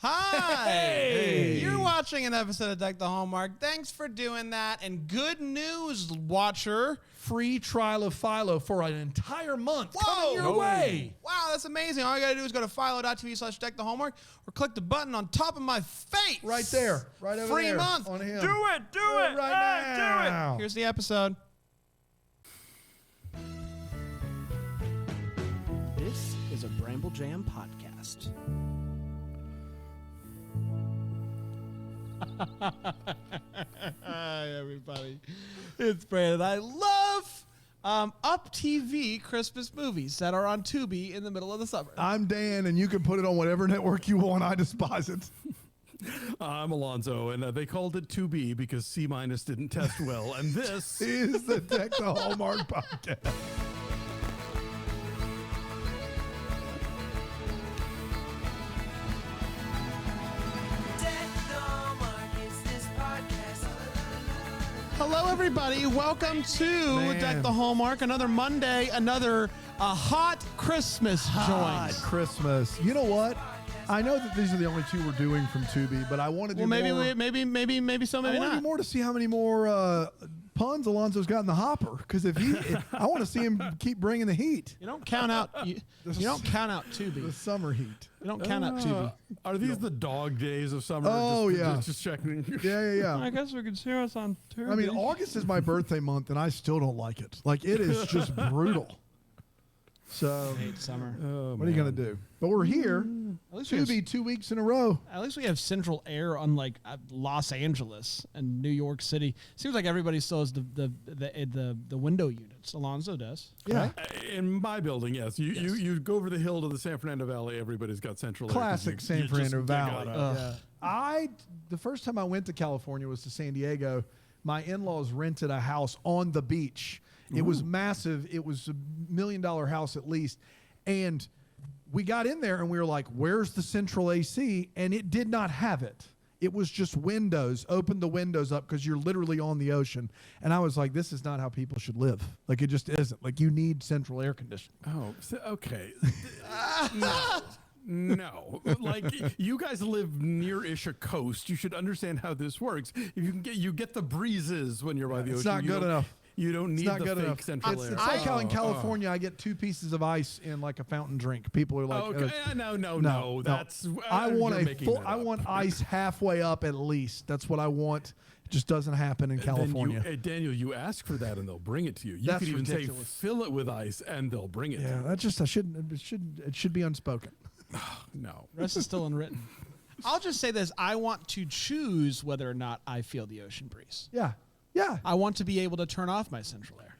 Hi! Hey! You're watching an episode of Deck the Hallmark. Thanks for doing that. And good news, watcher. Free trial of Philo for an entire month. Whoa! Coming your way. Wow, that's amazing. All you gotta do is go to philo.tv/deckthehallmark or click the button on top of my face. Right there. Right over Free there. month. On him. Do it right now. Do it. Here's the episode. This is a Bramble Jam podcast. Hi, everybody. It's Brandon. I love UpTV Christmas movies that are on Tubi in the middle of the summer. I'm Dan, and you can put it on whatever network you want. I despise it. I'm Alonzo, and they called it 2B because C- didn't test well. And this Is the Deck the Hallmark podcast. Hello, everybody. Welcome to Man. Deck the Hallmark. Another Monday, another hot Christmas Hot joint. Christmas. You know what? I know that these are the only two we're doing from Tubi, but I want to do Well, maybe, more. maybe so, I maybe want to not. do more to see how many more puns Alonzo's got in the hopper. Because I want to see him keep bringing the heat, You don't count out. You don't count out Tubi. the summer heat. You don't count out Tubi. are these the dog days of summer? Oh, yeah. Just checking. Yeah. guess we could see us on Tubi. I mean, August is my birthday month, and I still don't like it. Like, it is just brutal. So, hate summer. what are you going to do? But we're here. At least, we have, Tubi 2 weeks in a row. at least we have central air, unlike Los Angeles and New York City. Seems like everybody still has the window units. Alonzo does. Yeah. In my building, yes. You go over the hill to the San Fernando Valley, everybody's got central air 'cause Classic you San just Fernando dig Valley. out. Yeah. The first time I went to California was to San Diego. My in-laws rented a house on the beach. It was massive. It was $1 million house at least. And we got in there and we were like, where's the central AC? And it did not have it. It was just windows. Open the windows up because you're literally on the ocean. And I was like, this is not how people should live. Like, it just isn't. Like, you need central air conditioning. Oh, okay. No, like you guys live near-ish a coast. You should understand how this works. If you get the breezes when you're by the ocean. It's not good enough. You don't need Not the good fake enough. central air. It's like how in California I get 2 pieces of ice in like a fountain drink. People are like, Okay, no. That's I want you're a making full. that I up. want ice halfway up at least. That's what I want. It just doesn't happen in California. Then Daniel, you ask for that and they'll bring it to you. You That's could even ridiculous. say fill it with ice and they'll bring it. Yeah, that's just I shouldn't. It should be unspoken. No. The rest is still unwritten. I'll just say this. I want to choose whether or not I feel the ocean breeze. Yeah. I want to be able to turn off my central air.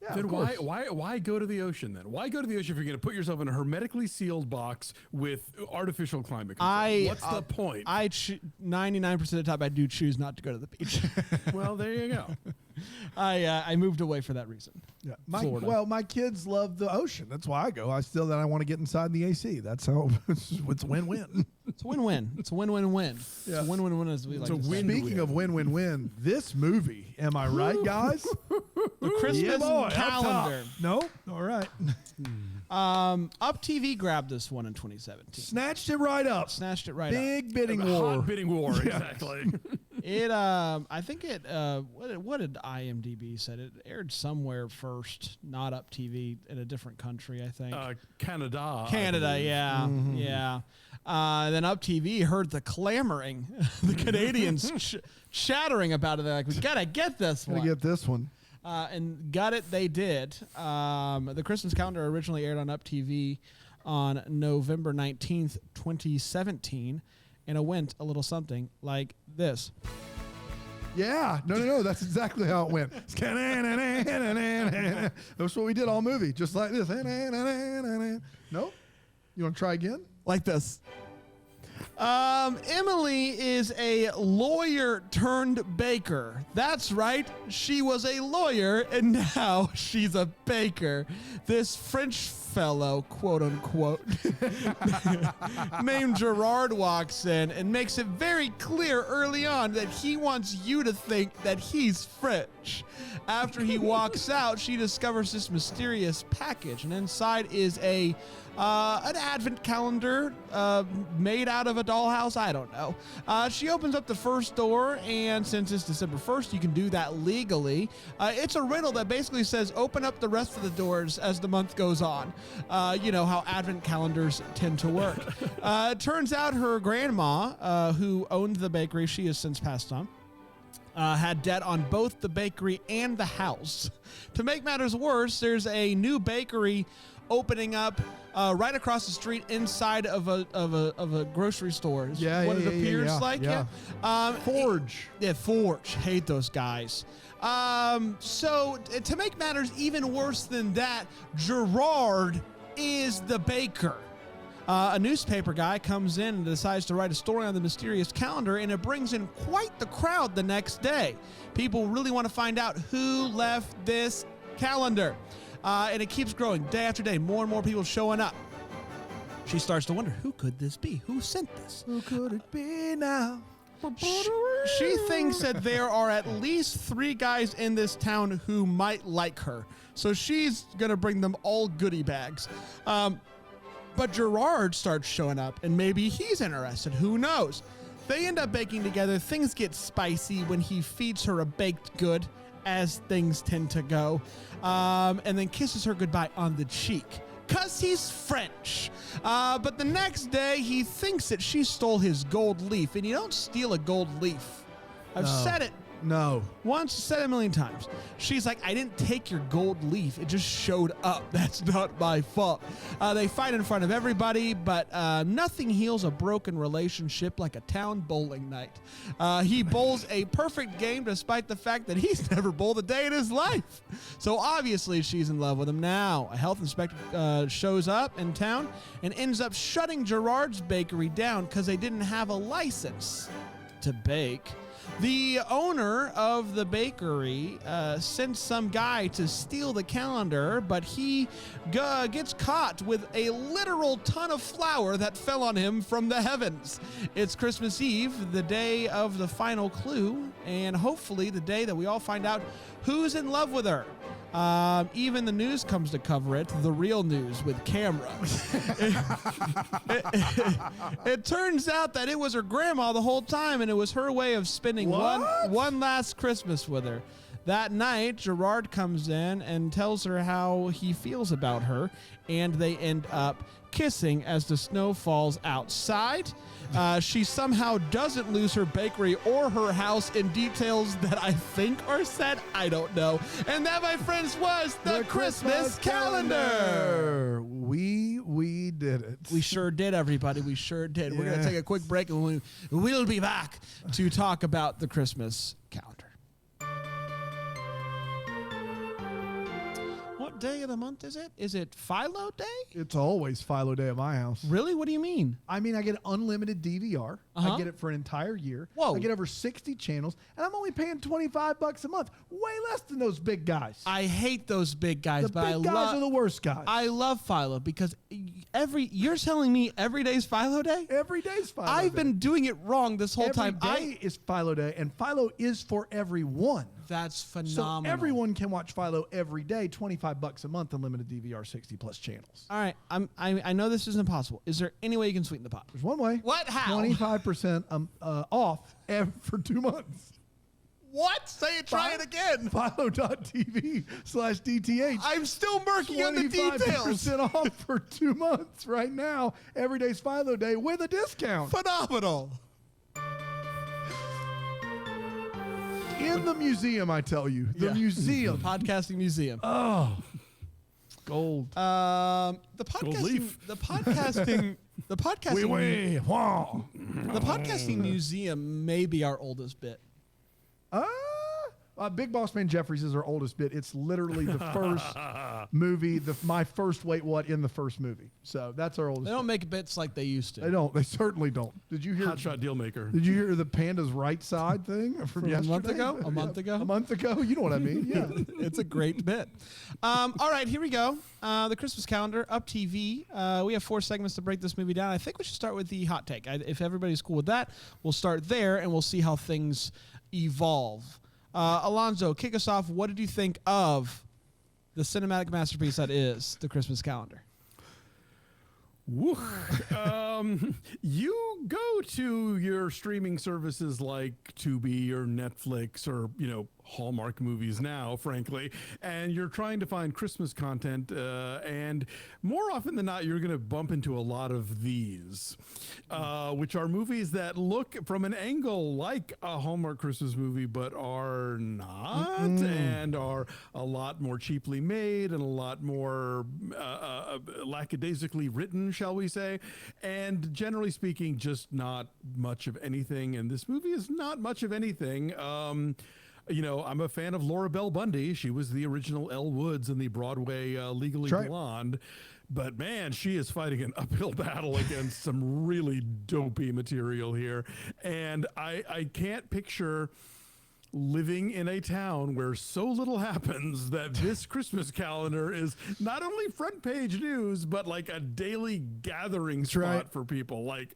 Yeah. Then of course. why go to the ocean then? Why go to the ocean if you're going to put yourself in a hermetically sealed box with artificial climate control? What's the point? 99% of the time I do choose not to go to the beach. Well, there you go. I moved away for that reason. Yeah. Florida. My kids love the ocean. That's why I go. I want to get inside the AC. That's how it's win-win. It's a win-win. It's a win-win-win. It's a win-win-win as we like to say. Speaking of win-win-win, this movie. Am I right, guys? The Christmas Up calendar. top. No. All right. UpTV grabbed this one in 2017. Snatched it right up. Snatched it right up. Big bidding A war. hot bidding war, exactly. It, I think it, what did IMDb said? It aired somewhere first, not UpTV, in a different country, I think. Canada. Canada, yeah. Then UpTV heard the clamoring, the Canadians chattering about it. They're like, we got to get this one. Gotta get this one. And got it, they did. The Christmas calendar originally aired on UpTV on November 19th, 2017, and it went a little something like this. Yeah. No. That's exactly how it went. That's what we did all movie. Just like this. Nope. You want to try again? Like this. Emily is a lawyer turned baker. That's right. She was a lawyer and now she's a baker. This French fellow, quote unquote, named Gerard walks in and makes it very clear early on that he wants you to think that he's French. After he walks out, she discovers this mysterious package, and inside is an advent calendar made out out of a dollhouse? I don't know. She opens up the first door, and since it's December 1st, you can do that legally. It's a riddle that basically says open up the rest of the doors as the month goes on. You know how advent calendars tend to work. It turns out her grandma, who owned the bakery, she has since passed on, had debt on both the bakery and the house. To make matters worse, there's a new bakery opening up right across the street inside of a grocery store. Is what it appears like. Forge. Forge. Hate those guys. So to make matters even worse than that, Gerard is the baker. A newspaper guy comes in and decides to write a story on the mysterious calendar, and it brings in quite the crowd the next day. People really want to find out who left this calendar. And it keeps growing day after day, more and more people showing up. She starts to wonder, who could this be? Who sent this? Who could it be now? She thinks that there are at least 3 guys in this town who might like her. So she's going to bring them all goodie bags. But Gerard starts showing up, and maybe he's interested. Who knows? They end up baking together. Things get spicy when he feeds her a baked good, as things tend to go, and then kisses her goodbye on the cheek. Because he's French. But the next day, he thinks that she stole his gold leaf, and you don't steal a gold leaf. I've said it. No. Once, said it a million times. She's like, I didn't take your gold leaf. It just showed up. That's not my fault. They fight in front of everybody, but nothing heals a broken relationship like a town bowling night. He bowls a perfect game despite the fact that he's never bowled a day in his life. So obviously she's in love with him now. A health inspector shows up in town and ends up shutting Gerard's bakery down because they didn't have a license to bake. The owner of the bakery sends some guy to steal the calendar, but he gets caught with a literal ton of flour that fell on him from the heavens. It's Christmas Eve, the day of the final clue, and hopefully the day that we all find out who's in love with her. Even the news comes to cover it, the real news with camera. It turns out that it was her grandma the whole time, and it was her way of spending one last Christmas with her. That night, Gerard comes in and tells her how he feels about her, and they end up kissing as the snow falls outside. She somehow doesn't lose her bakery or her house in details that I think are said. I don't know. And that, my friends, was the Christmas calendar. We did it. We sure did, everybody. We sure did. We're going to take a quick break, and we'll be back to talk about the Christmas calendar. What day of the month is it? Is it Philo Day? It's always Philo Day at my house. Really? What do you mean? I mean, I get unlimited DVR. I get it for an entire year. Whoa. I get over 60 channels, and I'm only paying $25 a month. Way less than those big guys. I hate those big guys, The but big I guys are the worst guys. I love Philo because you're telling me every day's Philo Day? Every day's Philo Day. I've been doing it wrong this whole time. Every day is Philo Day, and Philo is for everyone. That's So phenomenal. everyone can watch Philo every day, $25 a month, unlimited DVR, 60 plus channels. All right, I know this isn't possible. Is there any way you can sweeten the pot? There's one way. What? How? 25% off for 2 months. What? Say it. Try it again. Philo.tv/DTH. I'm still murking on the details. 25% off for 2 months right now. Every day's Philo Day with a discount. Phenomenal. In the museum, I tell you. The museum. The podcasting museum. Oh. Gold. The podcasting. leaf. The podcasting. The podcasting. Wow. The podcasting museum may be our oldest bit. Big Boss Man Jeffries is our oldest bit. It's literally the first movie, my first Wait What in the first movie. So that's our oldest They bit. don't make bits like they used to. They don't. They certainly don't. Did you hear? Hotshot deal maker. Did you hear the panda's right side thing from yesterday? a month ago? A month ago? A month ago? You know what I mean? Yeah. It's a great bit. All right, here we go. The Christmas calendar, UpTV. We have 4 segments to break this movie down. I think we should start with the hot take. If everybody's cool with that, we'll start there and we'll see how things evolve. Alonzo, kick us off. What did you think of the cinematic masterpiece that is the Christmas calendar? Woo. You go to your streaming services like Tubi or Netflix or, Hallmark movies now, frankly, and you're trying to find Christmas content, and more often than not, you're going to bump into a lot of these, which are movies that look from an angle like a Hallmark Christmas movie, but are not, and are a lot more cheaply made and a lot more lackadaisically written, shall we say, and generally speaking, just not much of anything. And this movie is not much of anything. I'm a fan of Laura Bell Bundy. She was the original Elle Woods in the Broadway Legally Blonde. But man, she is fighting an uphill battle against some really dopey material here. And I can't picture living in a town where so little happens that this Christmas calendar is not only front page news, but like a daily gathering spot for people. Like,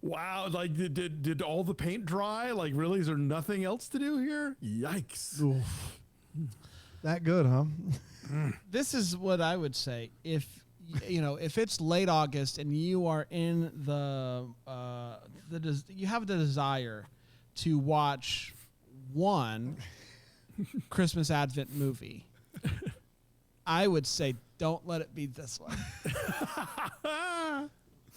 wow, like did all the paint dry? Like, really, is there nothing else to do here? Yikes. Oof. That good, huh? This is what I would say. If it's late August and you are in you have the desire to watch one Christmas Advent movie, I would say don't let it be this one.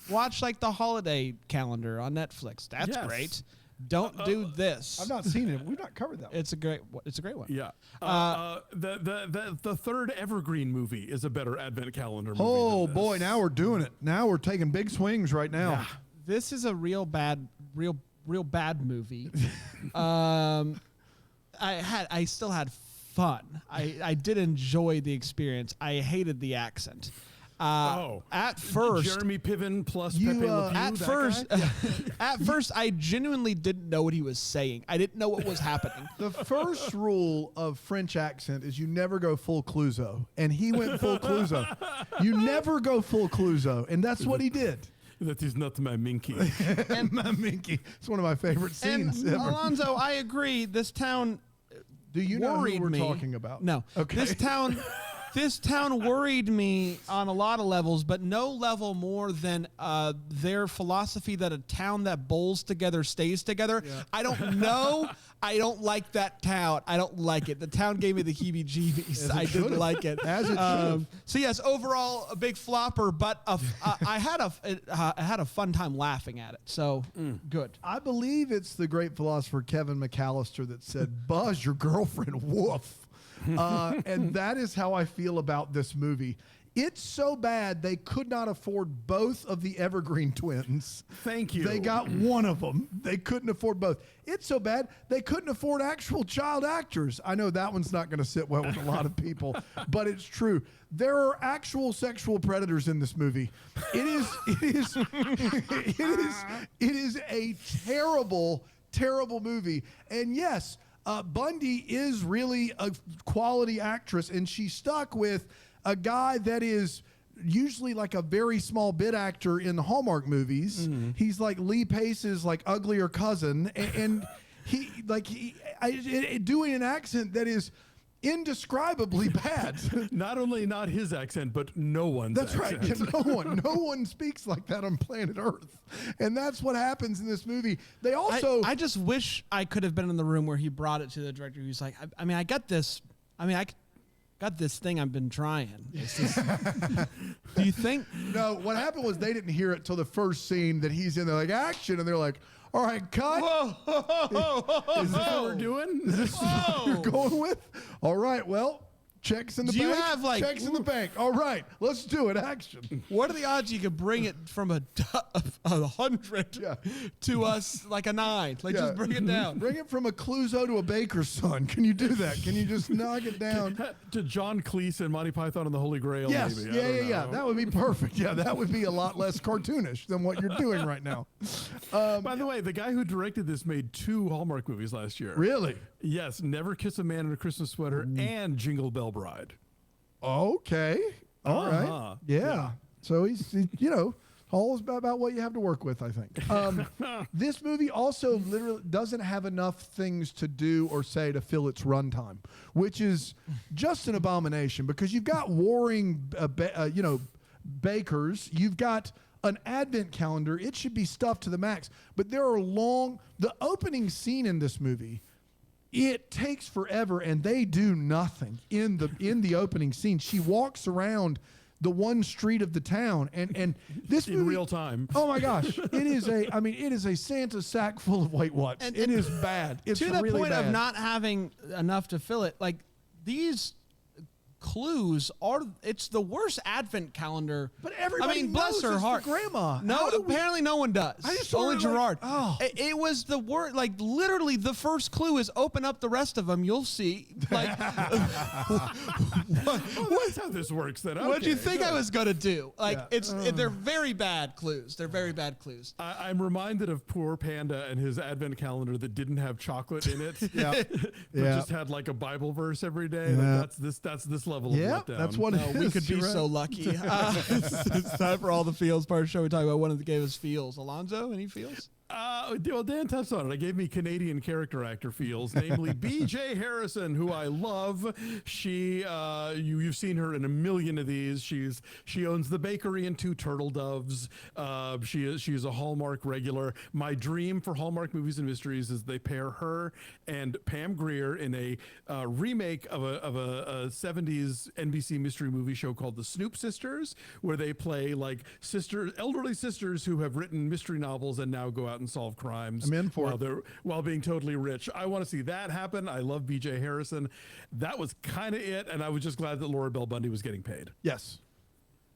Watch like the holiday calendar on Netflix. That's great. Don't do this. I've not seen it. We've not covered that one. It's a great one. Yeah. The third Evergreen movie is a better Advent calendar movie. Oh boy, now we're doing it. Now we're taking big swings right now. Yeah. This is a real bad movie. I still had fun. I did enjoy the experience. I hated the accent. At first, Jeremy Piven plus Pepe Le Pew. At first, I genuinely didn't know what he was saying. I didn't know what was happening. The first rule of French accent is you never go full Clouseau, and he went full Clouseau. You never go full Clouseau, and that's what he did. That is not my minky. And my minky. It's one of my favorite scenes ever. Alonzo, I agree. This town Do you know worried who we're me. talking about? No. Okay. This town worried me on a lot of levels, but no level more than their philosophy that a town that bowls together stays together. Yeah. I don't know. I don't like that town. I don't like it. The town gave me the heebie-jeebies. I didn't like it. As it should. So yes, overall a big flopper, but I had a fun time laughing at it. So good. I believe it's the great philosopher Kevin McAllister that said, "Buzz, your girlfriend, woof." And that is how I feel about this movie. It's so bad they could not afford both of the Evergreen twins. Thank you. They got one of them. They couldn't afford both. It's so bad they couldn't afford actual child actors. I know that one's not going to sit well with a lot of people, but it's true. There are actual sexual predators in this movie. It is a terrible, terrible movie. And yes, Bundy is really a quality actress, and she's stuck with a guy that is usually like a very small bit actor in the Hallmark movies. He's like Lee Pace's like uglier cousin, and he doing an accent that is indescribably bad. Not only not his accent, but no one's That's accent. right. No one speaks like that on planet Earth. And that's what happens in this movie. They also I just wish I could have been in the room where he brought it to the director. He's like, I got this. I got this thing I've been trying. It's just, do you think? No, what happened was they didn't hear it till the first scene that he's in. They're like, action. And they're like, all right, cut. Whoa. Is this what we're doing? Is this what you're going with? All right, well, checks in the bank. Do you have, like- checks in the bank? All right, let's do it. Action. What are the odds you could bring it from a 100 to us like a 9? Like just bring it down. Bring it from a Clouseau to a baker's son. Can you do that? Can you just knock it down? To John Cleese and Monty Python and the Holy Grail, Yes, maybe. yeah. That would be perfect. Yeah, that would be a lot less cartoonish than what you're doing right now. By the way, the guy who directed this made 2 Hallmark movies last year. Really? Yes, Never Kiss a Man in a Christmas Sweater and Jingle Bell Bride. Okay. All right. Yeah. So he's all is about what you have to work with, I think. This movie also literally doesn't have enough things to do or say to fill its runtime, which is just an abomination because you've got warring, bakers. You've got an advent calendar. It should be stuffed to the max. But there are the opening scene in this movie, it takes forever, and they do nothing in the opening scene. She walks around the one street of the town, and this in movie, real time. Oh my gosh, it is a Santa sack full of wait what's. And it is bad. It's to the really point bad. of not having enough to fill it. Like these clues it's the worst advent calendar. But everybody bless knows her it's heart. the grandma. No, How do we- apparently no one does. I just only sort of Gerard. it Was the word, like literally the first clue is open up the rest of them. You'll see. Like, That's how this works. Then what'd you okay, think good. I was gonna do? Like Yeah. they're very bad clues. They're very bad clues. I'm reminded of poor Panda and his advent calendar that didn't have chocolate in it. Yeah. but Yeah. just had like a Bible verse every day. Yeah. Like that's this level Yeah, of letdown. that's what it We is. could be You're right. so lucky. It's time for all the feels part of the show. We talk about one of the gave us feels. Alonzo, any feels? Well, Dan touched on it. I gave me Canadian character actor feels, namely B.J. Harrison, who I love. She, you've seen her in a million of these. She owns the bakery and Two Turtle Doves. She is a Hallmark regular. My dream for Hallmark movies and mysteries is they pair her and Pam Grier in a remake of a 70s NBC mystery movie show called The Snoop Sisters, where they play like elderly sisters who have written mystery novels and now go out and solve crimes. I'm in for it. While being totally rich. I want to see that happen. I love BJ Harrison. That was kind of it, and I was just glad that Laura Bell Bundy was getting paid. Yes.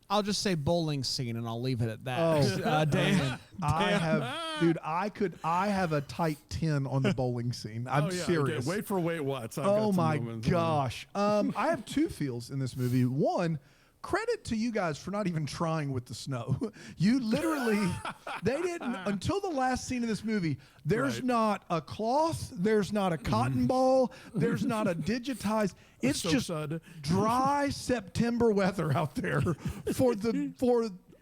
I'll just say bowling scene, and I'll leave it at that. Oh, Dan. I have a tight 10 on the bowling scene. I'm serious. Okay. Wait for wait what's. Oh my gosh. I have two feels in this movie. One, credit to you guys for not even trying with the snow. You literally, they didn't, until the last scene of this movie, there's Right. not a cloth, there's not a cotton ball, there's not a digitized, it's soap just sud. dry September weather out there for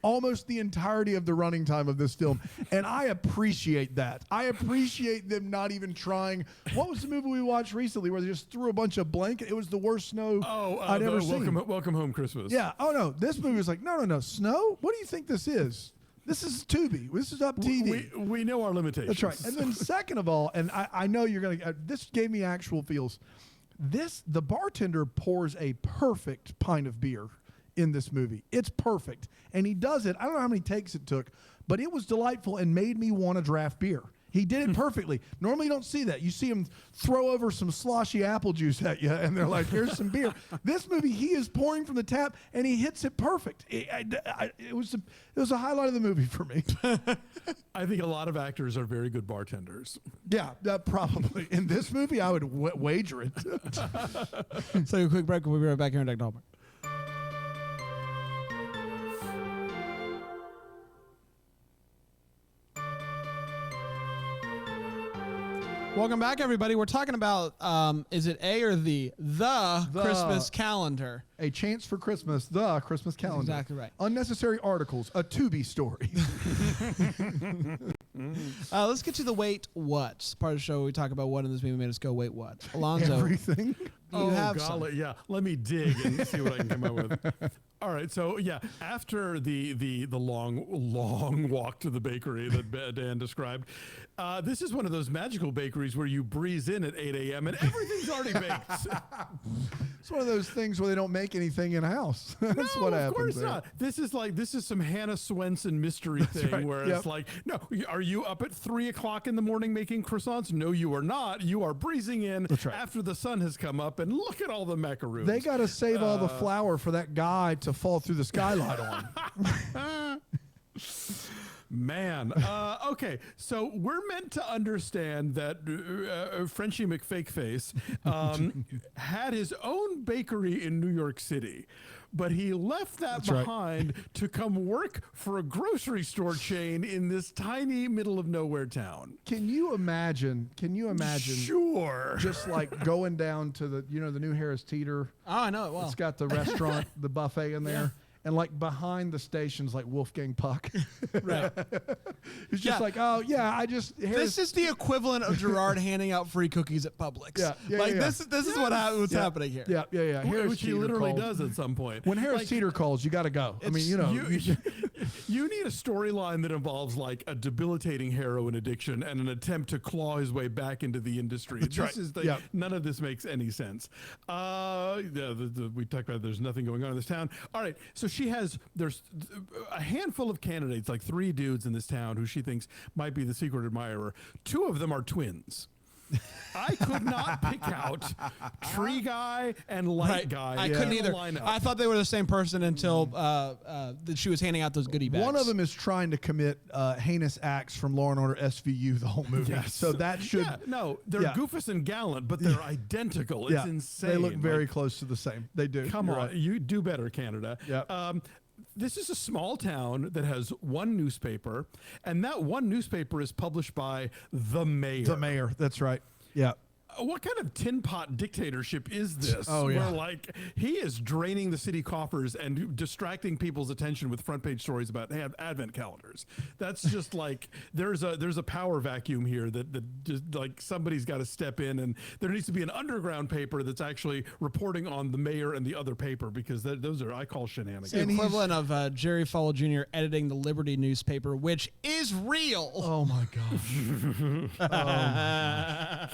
almost the entirety of the running time of this film. And I appreciate that. I appreciate them not even trying. What was the movie we watched recently where they just threw a bunch of blankets? It was the worst snow I'd ever seen. Welcome Home Christmas. Yeah. Oh, no. This movie was like, no. Snow? What do you think this is? This is Tubi. This is UpTV. We know our limitations. That's right. And then second of all, and I know you're going to, this gave me actual feels. The bartender pours a perfect pint of beer in this movie. It's perfect. And he does it. I don't know how many takes it took, but it was delightful and made me want to draft beer. He did it perfectly. Normally you don't see that. You see him throw over some sloshy apple juice at you, and they're like, here's some beer. This movie, he is pouring from the tap, and he hits it perfect. It was a highlight of the movie for me. I think a lot of actors are very good bartenders. Yeah, probably. In this movie, I would wager it. Let's take a quick break. We'll be right back here in Tech Hallmark. Welcome back, everybody. We're talking about, is it A or the Christmas calendar? A Chance for Christmas, the Christmas calendar. Exactly right. Unnecessary articles, a Tubi story. Let's get to the wait what part of the show where we talk about what in this movie made us go wait what. Alonzo, Everything. you have some. golly, yeah. Let me dig and see what I can come up with. All right, so yeah, after the long walk to the bakery that Dan described, this is one of those magical bakeries where you breeze in at 8 a.m. and everything's already baked. It's one of those things where they don't make anything in house. That's what happens. Of course there. not. This is some Hannah Swenson mystery thing right. where Yep. it's like, no, are you up at 3 o'clock in the morning making croissants? No, you are not. You are breezing in That's right. after the sun has come up, and look at all the macaroons. They got to save all the flour for that guy to fall through the skylight on. Man, okay, so we're meant to understand that Frenchie McFakeface had his own bakery in New York City, but he left that That's right. behind to come work for a grocery store chain in this tiny middle of nowhere town. Can you imagine? Sure. Just like going down to the new Harris Teeter. Oh, I know it well. It's got the restaurant, the buffet in there. and like behind the stations like Wolfgang Puck. Right. It's just like, oh yeah, I just This is the equivalent of Gerard handing out free cookies at Publix. This is what's happening here. Yeah. Harris Which he Teeter literally called. does at some point. When Harris Teeter calls, you got to go. I mean, You need a storyline that involves like a debilitating heroin addiction and an attempt to claw his way back into the industry. None of this makes any sense. We talked about there's nothing going on in this town. All right, so there's a handful of candidates, like 3 dudes in this town who she thinks might be the secret admirer. 2 of them are twins. I could not pick out Tree Guy and Light Guy. I couldn't either. I thought they were the same person until that she was handing out those goodie bags. One of them is trying to commit heinous acts from Law and Order SVU the whole movie. Yes. So that should... they're Goofus and Gallant, but they're identical. It's insane. They look very close to the same. They do. Come on. Right. You do better, Canada. Yeah. This is a small town that has one newspaper, and that one newspaper is published by the mayor. The mayor, that's right. Yeah. What kind of tin pot dictatorship is this? Oh, yeah. Where like he is draining the city coffers and distracting people's attention with front page stories about advent calendars. That's just like there's a power vacuum here that just like somebody's got to step in, and there needs to be an underground paper that's actually reporting on the mayor and the other paper, because those are, I call, shenanigans. It's the equivalent of Jerry Falwell Jr. editing the Liberty newspaper, which is real. Oh my gosh.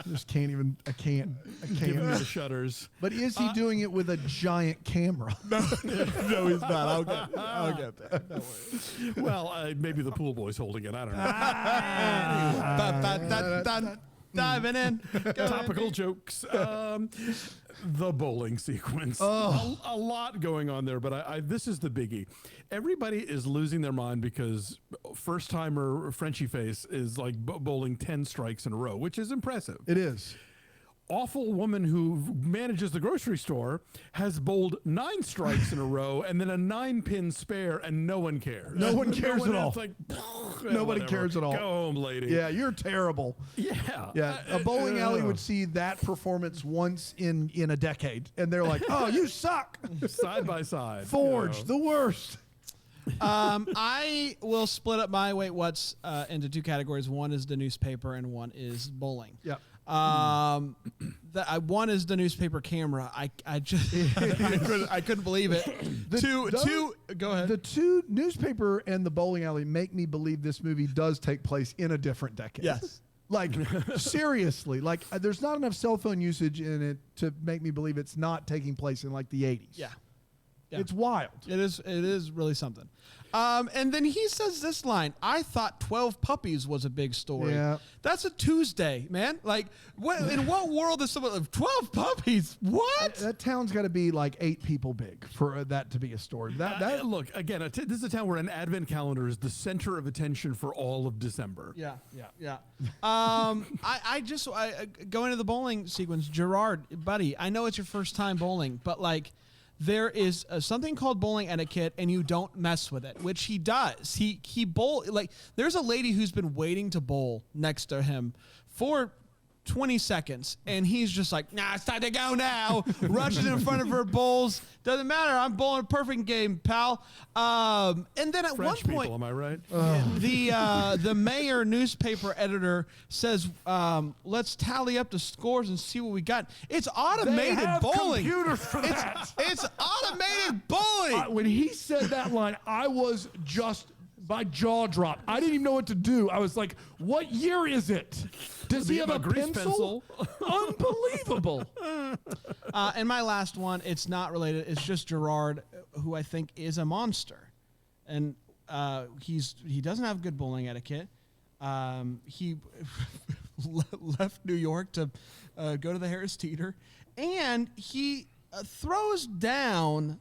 Just can't even. I can't. Give me the shutters. But is he doing it with a giant camera? No, he's not. I'll get that. Don't worry. Well, maybe the pool boy's holding it. I don't know. Diving in. Topical jokes. The bowling sequence. A lot going on there, but this is the biggie. Everybody is losing their mind because first-timer Frenchie Face is like bowling 10 strikes in a row, which is impressive. It is. Awful woman who manages the grocery store has bowled 9 strikes in a row and then a 9-pin spare, and no one cares. No one cares at all. It's like, Nobody cares at all. Go home, lady. Yeah, you're terrible. Yeah. Yeah, a bowling alley would see that performance once in a decade, and they're like, "Oh, you suck." Side by side. Forge, the worst. I will split up my Wait What's into 2 categories. One is the newspaper, and one is bowling. Yep. One is the newspaper camera. I just I couldn't believe it. Two. Go ahead. The 2 newspaper and the bowling alley make me believe this movie does take place in a different decade. Yes. Like seriously, like there's not enough cell phone usage in it to make me believe it's not taking place in like the 80s. Yeah. It's wild. It is really something. And then he says this line, "I thought 12 puppies was a big story." Yeah. That's a Tuesday, man. Like, in what world is someone of 12 puppies? What? That town's got to be like 8 people big for that to be a story. Look, again, this is a town where an advent calendar is the center of attention for all of December. Yeah. I go into the bowling sequence. Gerard, buddy, I know it's your first time bowling, but like, there is something called bowling etiquette, and you don't mess with it, which he does. He bowl, like, there's a lady who's been waiting to bowl next to him for 20 seconds, and he's just like, "Nah, it's time to go now." Rushes in front of her, bowls. Doesn't matter. I'm bowling a perfect game, pal. And then at French one point, people, am I right? the mayor newspaper editor says, "Let's tally up the scores and see what we got." It's automated they have bowling. computers for that. It's automated bowling. When he said that line, I was just, my jaw dropped. I didn't even know what to do. I was like, "What year is it? Does he have a grease pencil?" Unbelievable. And my last one, it's not related. It's just Gerard, who I think is a monster, and he doesn't have good bowling etiquette. He left New York to go to the Harris Teeter, and he throws down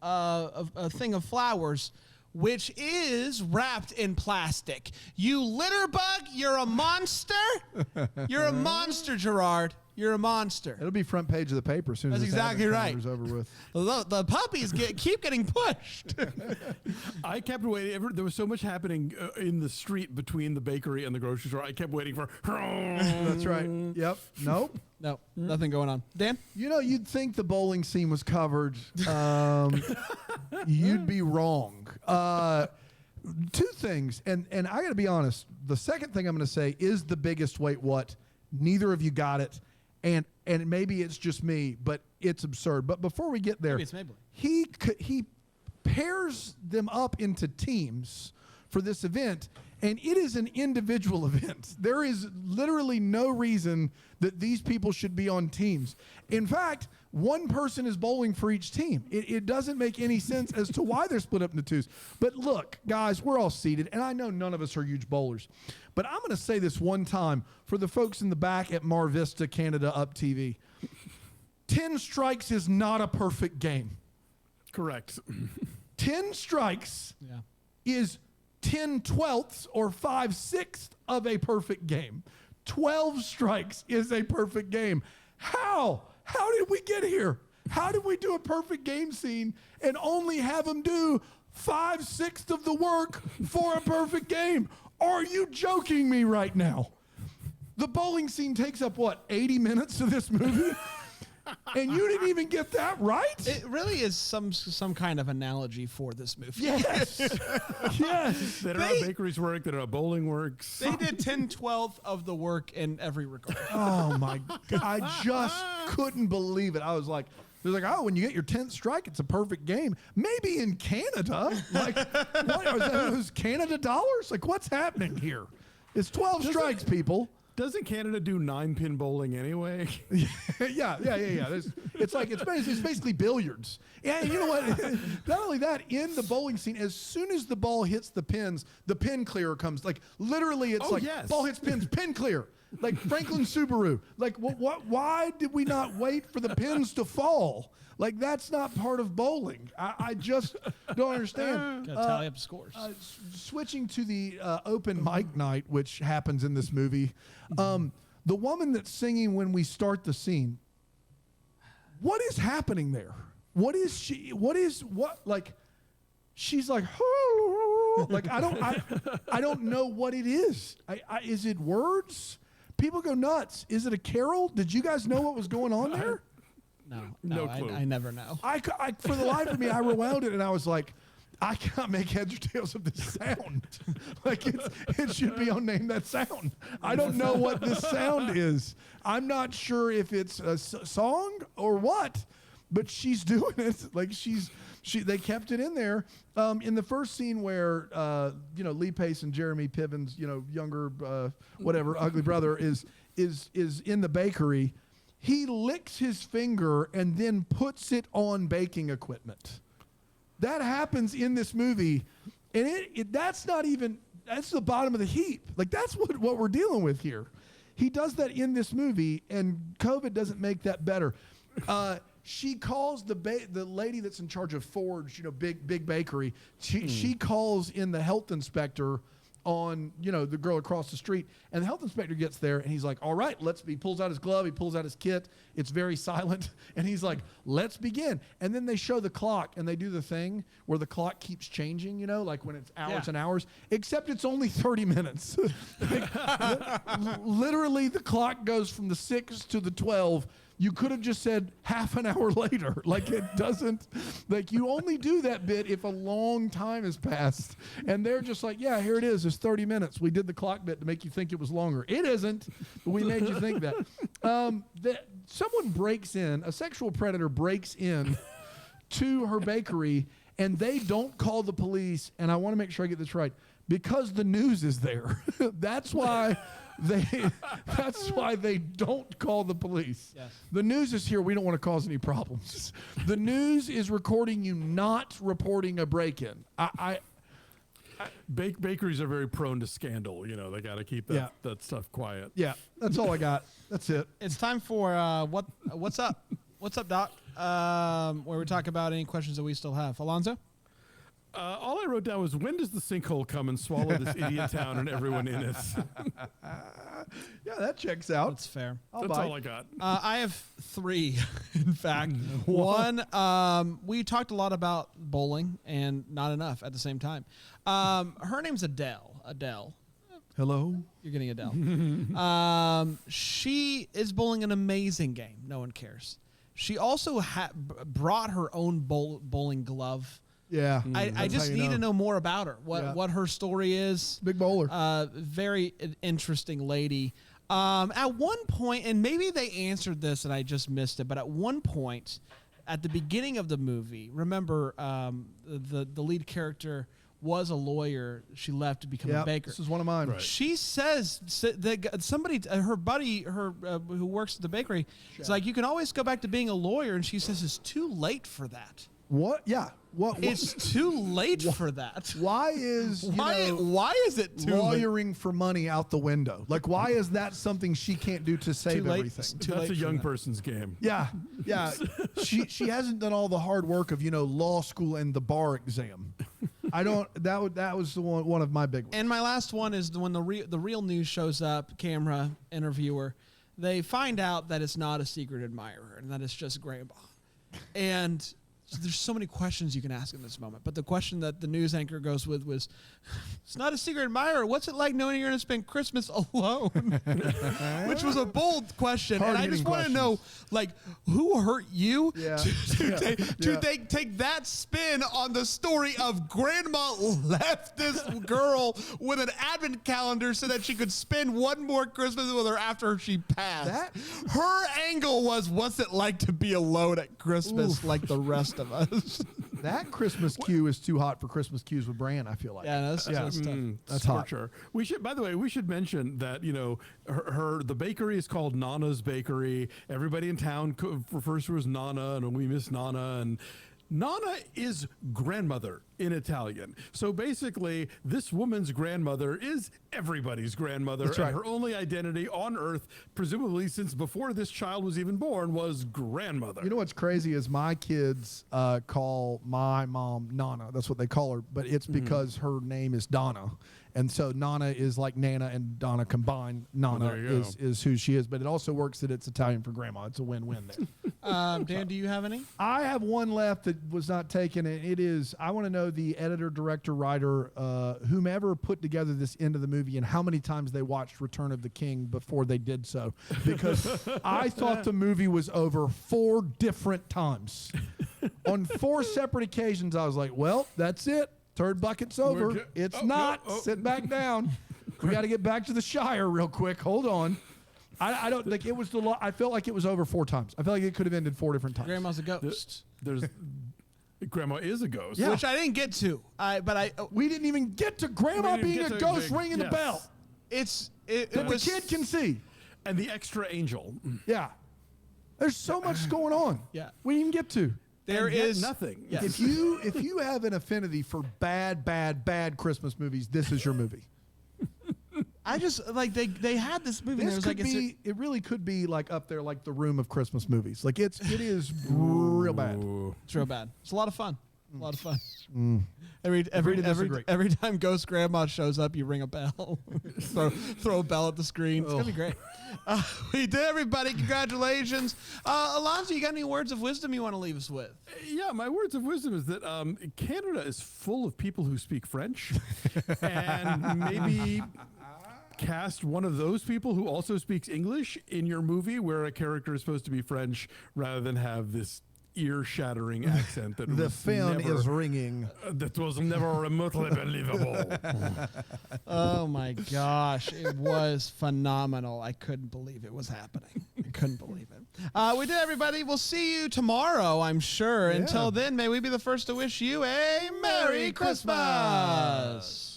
a thing of flowers, which is wrapped in plastic. You litter bug, you're a monster. You're a monster, Gerard. You're a monster. It'll be front page of the paper as soon as That's this exactly advent right. calendar's over with. The puppies keep getting pushed. I kept waiting. There was so much happening in the street between the bakery and the grocery store. I kept waiting for. That's right. Yep. Nope. No, nothing going on. Dan? You know, you'd think the bowling scene was covered. you'd be wrong. Two things, and I got to be honest. The second thing I'm going to say is the biggest wait what. Neither of you got it, and maybe it's just me, but it's absurd. But before we get there, Maybe it's Maybelline. he pairs them up into teams for this event, and it is an individual event. There is literally no reason that these people should be on teams. In fact, one person is bowling for each team. It doesn't make any sense as to why they're split up into twos. But look, guys, we're all seated, and I know none of us are huge bowlers. But I'm going to say this one time for the folks in the back at Mar Vista, Canada, UpTV. 10 strikes is not a perfect game. Correct. 10 strikes Yeah. is 10/12 or 5/6 of a perfect game. 12 strikes is a perfect game. How? How did we get here? How did we do a perfect game scene and only have them do 5/6 of the work for a perfect game? Are you joking me right now? The bowling scene takes up, what, 80 minutes of this movie? And you didn't even get that right? It really is some kind of analogy for this movie. Yes. Yes. That are how bakeries work, that are how bowling works. They did 10/12 of the work in every regard. Oh my God. I just couldn't believe it. I was like, they're like, oh, when you get your 10th strike, it's a perfect game. Maybe in Canada. Like, what? Was those Canada dollars? Like, what's happening here? It's 12 strikes, people. Doesn't Canada do 9-pin bowling anyway? Yeah. It's basically billiards. And you know what? Not only that, in the bowling scene, as soon as the ball hits the pins, the pin clearer comes. Like literally, it's yes. ball hits pins, pin clear. Like Franklin Subaru. Like what? Why did we not wait for the pins to fall? Like that's not part of bowling. I just don't understand. Gotta tally up scores. Switching to the open mic night, which happens in this movie, the woman that's singing when we start the scene, what is happening there? What is she? Like, she's like, like I don't know what it is. Is it words? People go nuts. Is it a carol? Did you guys know what was going on there? No clue. I never know. I for the life of me, I rewound it and I was like, I can't make heads or tails of this sound. Like it should be on Name That Sound. I don't know what this sound is. I'm not sure if it's a song or what, but she's doing it. Like they kept it in there. In the first scene where Lee Pace and Jeremy Piven's younger whatever ugly brother is in the bakery. He licks his finger and then puts it on baking equipment. That happens in this movie, and that's the bottom of the heap. Like that's what we're dealing with here. He does that in this movie, and COVID doesn't make that better. She calls the lady that's in charge of Forge, big bakery. She calls in the health inspector on the girl across the street, and the health inspector gets there and he's like, all right, he pulls out his glove, he pulls out his kit, it's very silent, and he's like, let's begin. And then they show the clock and they do the thing where the clock keeps changing, like when it's hours and hours, except it's only 30 minutes. Literally the clock goes from the 6 to the 12. You could have just said half an hour later. Like it doesn't, like you only do that bit if a long time has passed. And they're just like, yeah, here it is. It's 30 minutes. We did the clock bit to make you think it was longer. It isn't, but we made you think that. Someone breaks in, a sexual predator breaks in to her bakery and they don't call the police. And I want to make sure I get this right because the news is there. That's why they don't call the police. Yes. The news is here. We don't want to cause any problems. The news is recording you not reporting a break-in. Bakeries are very prone to scandal. They got to keep that stuff quiet. Yeah, that's all I got. That's it. It's time for what's up? What's up, Doc? Where we talk about any questions that we still have. Alonzo? All I wrote down was, when does the sinkhole come and swallow this idiot town and everyone in it? Yeah, that checks out. That's fair. That's all I got. I have 3, in fact. One, we talked a lot about bowling and not enough at the same time. Her name's Adele. Adele. Hello. You're getting Adele. She is bowling an amazing game. No one cares. She also brought her own bowling glove Yeah. I That's just how you need to know more about her. What her story is. Big bowler. Very interesting lady. At one point, and maybe they answered this and I just missed it, but at one point, at the beginning of the movie, remember the lead character was a lawyer. She left to become a baker. This is one of mine. Right. She says that somebody, her buddy, who works at the bakery, is like, you can always go back to being a lawyer. And she says it's too late for that. What? Yeah. What? It's too late for that. Why is Why is it too late? lawyering for money out the window? Like, why is that something she can't do to save late. everything? Too That's late a for young that. person's game. Yeah, yeah. she hasn't done all the hard work of law school and the bar exam. I don't. That was the one of my big ones. And my last one is when the real news shows up, camera, interviewer, they find out that it's not a secret admirer and that it's just Grandma. And so there's so many questions you can ask in this moment. But the question that the news anchor goes with was, it's not a secret admirer. What's it like knowing you're going to spend Christmas alone? Which was a bold question. And I just want to know, like, who hurt you to take that spin on the story of Grandma left this girl with an advent calendar so that she could spend one more Christmas with her after she passed. Her angle was, what's it like to be alone at Christmas like the rest of us? That Christmas cue is too hot for Christmas cues with Bran, I feel like. Yeah, that's tough. That's for hot. sure. We should, by the way, we should mention that the bakery is called Nana's Bakery. Everybody in town refers to her as Nana, and we miss Nana. And Nana is grandmother in Italian. So basically, this woman's grandmother is everybody's grandmother. That's right. And her only identity on Earth, presumably since before this child was even born, was grandmother. You know what's crazy is my kids call my mom Nana. That's what they call her, but it's because her name is Donna. And so Nana is like Nana and Donna combined. Nana there you is who she is, but it also works that it's Italian for grandma. It's a win-win there. Dan, do you have any? I have one left that was not taken, and it is, I want to know the editor, director, writer, whomever put together this end of the movie and how many times they watched Return of the King before they did so. Because I thought the movie was over 4 different times. On 4 separate occasions, I was like, well, that's it. Third bucket's over. It's not. Sit back down. We got to get back to the Shire real quick. Hold on. I don't think it was I felt like it was over 4 times. I felt like it could have ended 4 different times. Grandma's a ghost. There's Grandma is a ghost. Yeah. Which I didn't get to. We didn't even get to Grandma We didn't being get a to ghost big- ringing the yes. bell It that the was kid can see. And the extra angel. Yeah. There's so much going on. Yeah. We didn't even get to. There And yet is nothing. Yes. If you have an affinity for bad Christmas movies, this is your movie. I just like they had this movie. This And could be. It really could be like up there, like the Room of Christmas movies. Like it is real bad. it's real bad. It's a lot of fun. A lot of fun. Agree to disagree. Every time Ghost Grandma shows up, you ring a bell. throw a bell at the screen. It's gonna be great. We did, everybody. Congratulations, Alonzo. You got any words of wisdom you want to leave us with? Yeah, my words of wisdom is that Canada is full of people who speak French, and maybe cast one of those people who also speaks English in your movie where a character is supposed to be French rather than have this ear-shattering accent that The was phone never, is ringing. that was never remotely believable. Oh my gosh, it was phenomenal. I couldn't believe it was happening. I couldn't believe it. We did, everybody. We'll see you tomorrow, I'm sure. Yeah. Until then, may we be the first to wish you a Merry Christmas.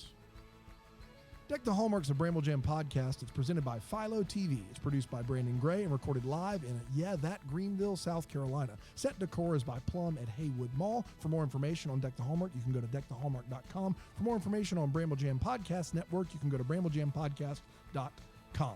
Deck the Hallmarks of Bramble Jam podcast. It's presented by UpTV. It's produced by Brandon Gray and recorded live in, that Greenville, South Carolina. Set decor is by Plum at Haywood Mall. For more information on Deck the Hallmark, you can go to deckthehallmark.com. For more information on Bramble Jam Podcast Network, you can go to bramblejampodcast.com.